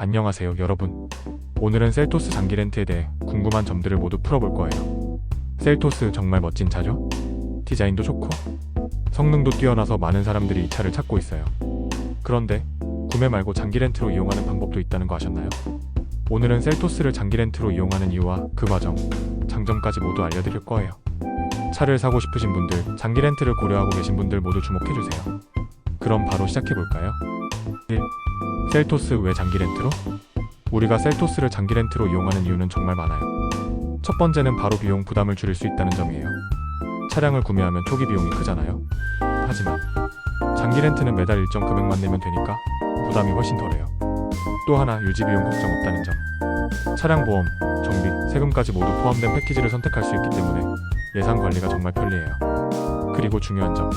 안녕하세요 여러분. 오늘은 셀토스 장기 렌트에 대해 궁금한 점들을 모두 풀어볼 거예요. 셀토스 정말 멋진 차죠? 디자인도 좋고 성능도 뛰어나서 많은 사람들이 이 차를 찾고 있어요. 그런데 구매 말고 장기 렌트로 이용하는 방법도 있다는 거 아셨나요? 오늘은 셀토스를 장기 렌트로 이용하는 이유와 그 과정, 장점까지 모두 알려드릴 거예요. 차를 사고 싶으신 분들, 장기 렌트를 고려하고 계신 분들 모두 주목해주세요. 그럼 바로 시작해볼까요? 1. 셀토스 왜 장기 렌트로? 우리가 셀토스를 장기 렌트로 이용하는 이유는 정말 많아요. 첫 번째는 바로 비용 부담을 줄일 수 있다는 점이에요. 차량을 구매하면 초기 비용이 크잖아요. 하지만 장기 렌트는 매달 일정 금액만 내면 되니까 부담이 훨씬 덜해요. 또 하나 유지 비용 걱정 없다는 점. 차량 보험, 정비, 세금까지 모두 포함된 패키지를 선택할 수 있기 때문에 예산 관리가 정말 편리해요. 그리고 중요한 점,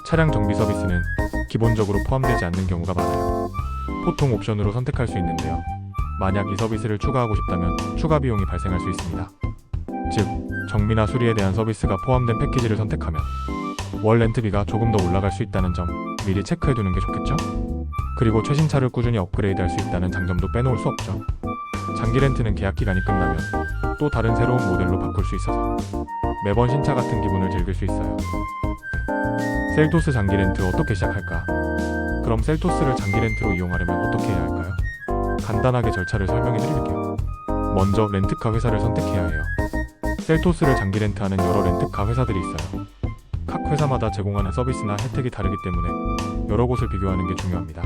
차량 정비 서비스는 기본적으로 포함되지 않는 경우가 많아요. 보통 옵션으로 선택할 수 있는데요. 만약 이 서비스를 추가하고 싶다면 추가 비용이 발생할 수 있습니다. 즉, 정비나 수리에 대한 서비스가 포함된 패키지를 선택하면 월 렌트비가 조금 더 올라갈 수 있다는 점 미리 체크해두는 게 좋겠죠? 그리고 최신 차를 꾸준히 업그레이드할 수 있다는 장점도 빼놓을 수 없죠. 장기 렌트는 계약 기간이 끝나면 또 다른 새로운 모델로 바꿀 수 있어서 매번 신차 같은 기분을 즐길 수 있어요. 셀토스 장기 렌트 어떻게 시작할까? 그럼 셀토스를 장기 렌트로 이용하려면 어떻게 해야 할까요? 간단하게 절차를 설명해 드릴게요. 먼저 렌트카 회사를 선택해야 해요. 셀토스를 장기 렌트하는 여러 렌트카 회사들이 있어요. 각 회사마다 제공하는 서비스나 혜택이 다르기 때문에 여러 곳을 비교하는 게 중요합니다.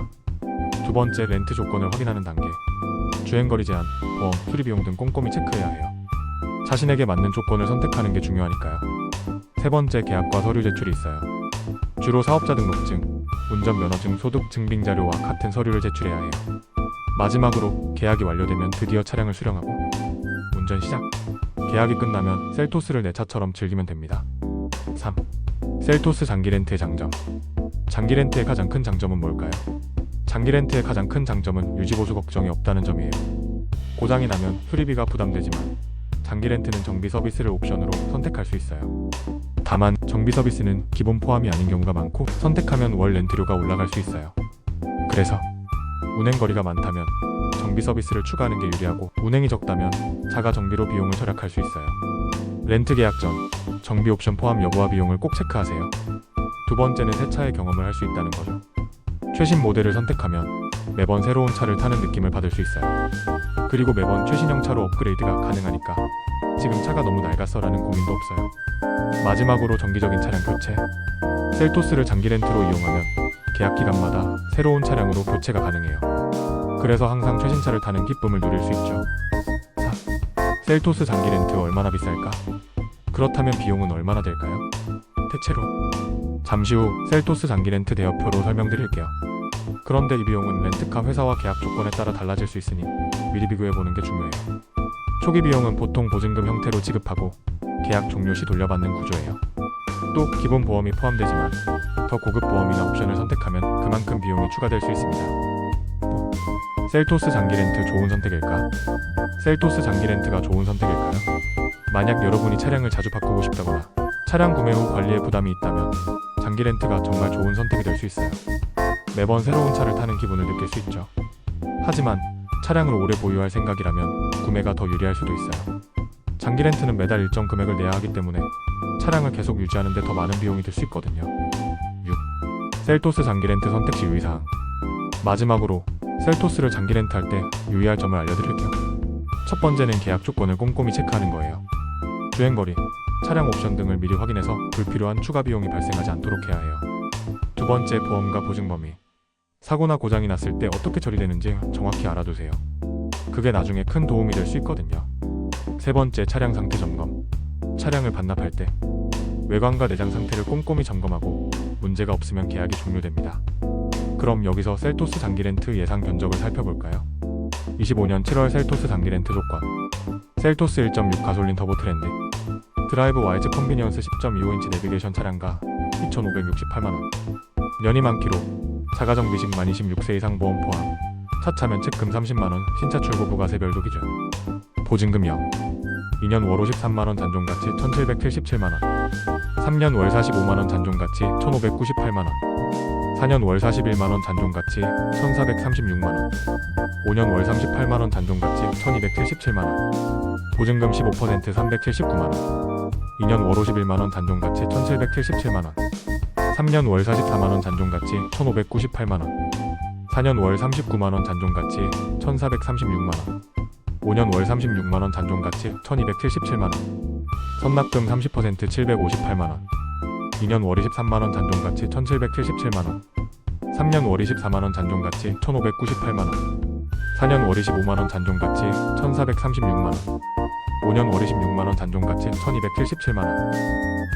두 번째, 렌트 조건을 확인하는 단계. 주행거리 제한, 보험, 수리 비용 등 꼼꼼히 체크해야 해요. 자신에게 맞는 조건을 선택하는 게 중요하니까요. 세 번째, 계약과 서류 제출이 있어요. 주로 사업자 등록증, 운전면허증, 소득 증빙 자료와 같은 서류를 제출해야 해요. 마지막으로 계약이 완료되면 드디어 차량을 수령하고 운전 시작! 계약이 끝나면 셀토스를 내 차처럼 즐기면 됩니다. 3. 셀토스 장기 렌트의 장점. 장기 렌트의 가장 큰 장점은 뭘까요? 장기 렌트의 가장 큰 장점은 유지보수 걱정이 없다는 점이에요. 고장이 나면 수리비가 부담되지만 장기 렌트는 정비 서비스를 옵션으로 선택할 수 있어요. 다만 정비 서비스는 기본 포함이 아닌 경우가 많고 선택하면 월 렌트료가 올라갈 수 있어요. 그래서 운행거리가 많다면 정비 서비스를 추가하는 게 유리하고 운행이 적다면 자가 정비로 비용을 절약할 수 있어요. 렌트 계약 전 정비 옵션 포함 여부와 비용을 꼭 체크하세요. 두 번째는 새 차의 경험을 할 수 있다는 거죠. 최신 모델을 선택하면 매번 새로운 차를 타는 느낌을 받을 수 있어요. 그리고 매번 최신형 차로 업그레이드가 가능하니까 지금 차가 너무 낡았어라는 고민도 없어요. 마지막으로 정기적인 차량 교체. 셀토스를 장기 렌트로 이용하면 계약 기간마다 새로운 차량으로 교체가 가능해요. 그래서 항상 최신 차를 타는 기쁨을 누릴 수 있죠. 4. 셀토스 장기 렌트 얼마나 비쌀까? 그렇다면 비용은 얼마나 될까요? 대체로 잠시 후 셀토스 장기 렌트 대여표로 설명드릴게요. 그런데 이 비용은 렌트카 회사와 계약 조건에 따라 달라질 수 있으니 미리 비교해보는 게 중요해요. 초기 비용은 보통 보증금 형태로 지급하고 계약 종료 시 돌려받는 구조예요. 또 기본 보험이 포함되지만 더 고급 보험이나 옵션을 선택하면 그만큼 비용이 추가될 수 있습니다. 셀토스 장기 렌트 좋은 선택일까? 셀토스 장기 렌트가 좋은 선택일까요? 만약 여러분이 차량을 자주 바꾸고 싶다거나 차량 구매 후 관리에 부담이 있다면 장기 렌트가 정말 좋은 선택이 될 수 있어요. 매번 새로운 차를 타는 기분을 느낄 수 있죠. 하지만 차량을 오래 보유할 생각이라면 구매가 더 유리할 수도 있어요. 장기 렌트는 매달 일정 금액을 내야 하기 때문에 차량을 계속 유지하는 데 더 많은 비용이 들 수 있거든요. 6. 셀토스 장기 렌트 선택 시 유의사항. 마지막으로 셀토스를 장기 렌트할 때 유의할 점을 알려드릴게요. 첫 번째는 계약 조건을 꼼꼼히 체크하는 거예요. 주행거리, 차량 옵션 등을 미리 확인해서 불필요한 추가 비용이 발생하지 않도록 해야 해요. 두 번째, 보험과 보증 범위. 사고나 고장이 났을 때 어떻게 처리되는지 정확히 알아두세요. 그게 나중에 큰 도움이 될 수 있거든요. 세 번째, 차량 상태 점검. 차량을 반납할 때 외관과 내장 상태를 꼼꼼히 점검하고 문제가 없으면 계약이 종료됩니다. 그럼 여기서 셀토스 장기 렌트 예상 견적을 살펴볼까요? 25년 7월 셀토스 장기 렌트 조건. 셀토스 1.6 가솔린 터보 트렌드. 드라이브 와이즈 컨비니언스 10.25인치 내비게이션 차량가 2,568만원. 연이 만 킬로. 자가 정비식 만 26세 이상 보험 포함. 차차면 책금 30만원, 신차 출고 부가세 별도 기준. 보증금 0. 2년 월 53만원 잔존가치 1,777만원. 3년 월 45만원 잔존가치 1,598만원. 4년 월 41만원 잔존가치 1436만원, 5년 월 38만원 잔존가치 1277만원, 보증금 15% 379만원, 2년 월 51만원 잔존가치 1777만원, 3년 월 44만원 잔존가치 1598만원, 4년 월 39만원 잔존가치 1436만원, 5년 월 36만원 잔존가치 1277만원, 선납금 30% 758만원, 2년 월 23만원 잔존가치 1777만원, 3년 월 24만원 잔존가치 1598만원, 4년 월 25만원 잔존가치 1436만원, 5년 월 26만원 잔존가치 1277만원.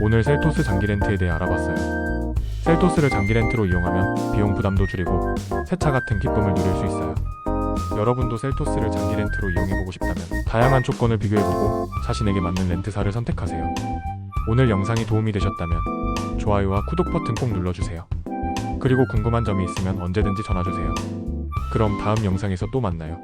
오늘 셀토스 장기 렌트에 대해 알아봤어요. 셀토스를 장기 렌트로 이용하면 비용 부담도 줄이고 새차 같은 기쁨을 누릴 수 있어요. 여러분도 셀토스를 장기 렌트로 이용해보고 싶다면 다양한 조건을 비교해보고 자신에게 맞는 렌트사를 선택하세요. 오늘 영상이 도움이 되셨다면 좋아요와 구독 버튼 꼭 눌러주세요. 그리고 궁금한 점이 있으면 언제든지 전화주세요. 그럼 다음 영상에서 또 만나요.